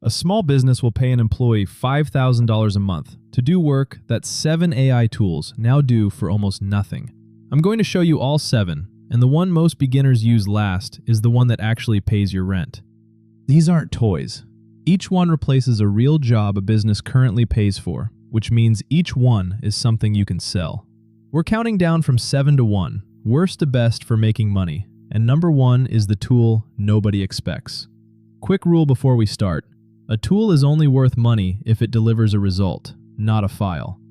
A small business will pay an employee $5,000 a month to do work that 7 AI tools now do for almost nothing. I'm going to show you all 7, and the one most beginners use last is the one that actually pays your rent. These aren't toys. Each one replaces a real job a business currently pays for, which means each one is something you can sell. We're counting down from 7 to 1, worst to best for making money, and number 1 is the tool nobody expects. Quick rule before we start. A tool is only worth money if it delivers a result, not a file.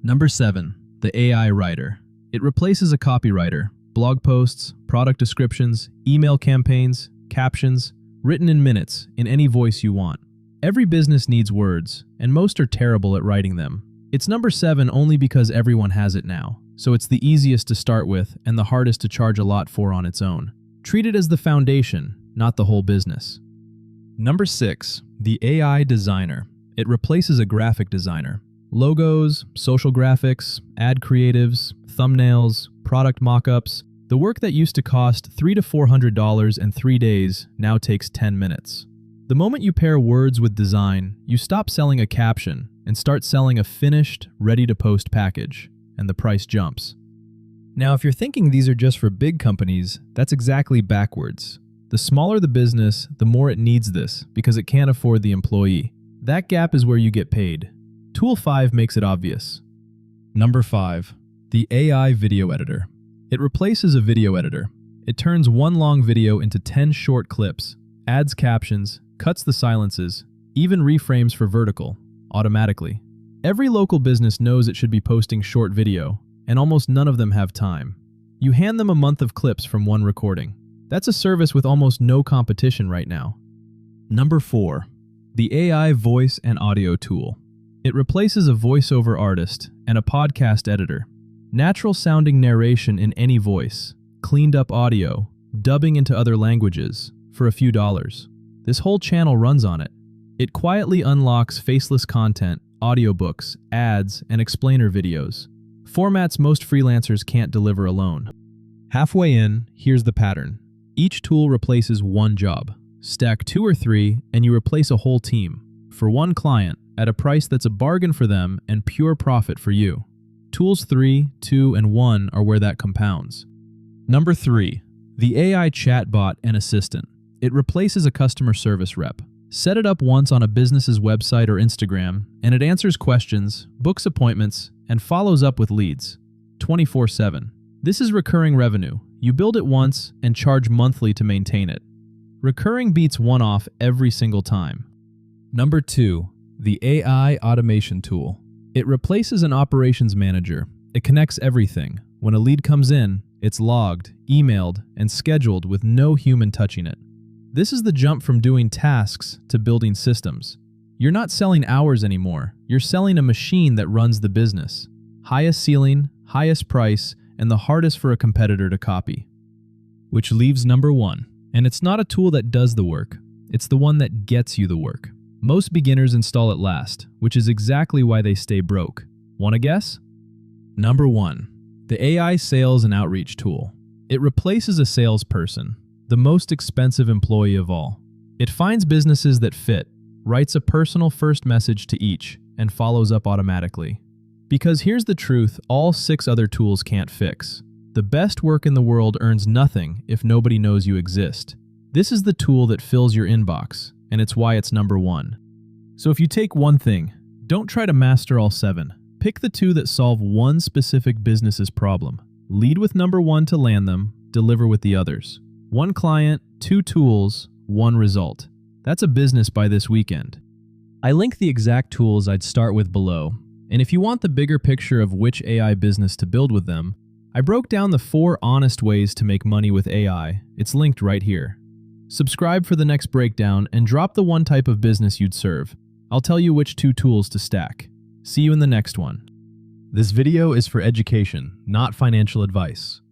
Number 7, the AI Writer. It replaces a copywriter, blog posts, product descriptions, email campaigns, captions, written in minutes, in any voice you want. Every business needs words, and most are terrible at writing them. It's number 7 only because everyone has it now, so it's the easiest to start with and the hardest to charge a lot for on its own. Treat it as the foundation, not the whole business. Number 6, the AI Designer. It replaces a graphic designer. Logos, social graphics, ad creatives, thumbnails, product mockups. The work that used to cost $300 to $400 in 3 days now takes 10 minutes. The moment you pair words with design, you stop selling a caption and start selling a finished, ready-to-post package, and the price jumps. Now, if you're thinking these are just for big companies, that's exactly backwards. The smaller the business, the more it needs this because it can't afford the employee. That gap is where you get paid. Tool 5 makes it obvious. Number 5, the AI Video Editor. It replaces a video editor. It turns one long video into 10 short clips, adds captions, cuts the silences, even reframes for vertical, automatically. Every local business knows it should be posting short video, and almost none of them have time. You hand them a month of clips from one recording. That's a service with almost no competition right now. Number 4, the AI Voice and Audio Tool. It replaces a voiceover artist and a podcast editor. Natural-sounding narration in any voice, cleaned-up audio, dubbing into other languages, for a few dollars. This whole channel runs on it. It quietly unlocks faceless content, audiobooks, ads, and explainer videos. Formats most freelancers can't deliver alone. Halfway in, here's the pattern. Each tool replaces one job. Stack 2 or 3, and you replace a whole team. For one client, at a price that's a bargain for them and pure profit for you. Tools 3, 2, and 1 are where that compounds. Number 3, the AI Chatbot and Assistant. It replaces a customer service rep. Set it up once on a business's website or Instagram, and it answers questions, books appointments, and follows up with leads. 24/7. This is recurring revenue. You build it once and charge monthly to maintain it. Recurring beats one-off every single time. Number 2, the AI Automation Tool. It replaces an operations manager. It connects everything. When a lead comes in, it's logged, emailed, and scheduled with no human touching it. This is the jump from doing tasks to building systems. You're not selling hours anymore. You're selling a machine that runs the business. Highest ceiling, highest price, and the hardest for a competitor to copy. Which leaves number 1. And it's not a tool that does the work. It's the one that gets you the work. Most beginners install it last, which is exactly why they stay broke. Want to guess? Number 1, the AI Sales and Outreach Tool. It replaces a salesperson, the most expensive employee of all. It finds businesses that fit, writes a personal first message to each, and follows up automatically. Because here's the truth all 6 other tools can't fix. The best work in the world earns nothing if nobody knows you exist. This is the tool that fills your inbox, and it's why it's number 1. So if you take one thing, don't try to master all 7. Pick the 2 that solve one specific business's problem. Lead with number 1 to land them, deliver with the others. 1 client, 2 tools, 1 result. That's a business by this weekend. I link the exact tools I'd start with below, and if you want the bigger picture of which AI business to build with them, I broke down the 4 honest ways to make money with AI. It's linked right here. Subscribe for the next breakdown and drop the one type of business you'd serve. I'll tell you which 2 tools to stack. See you in the next one. This video is for education, not financial advice.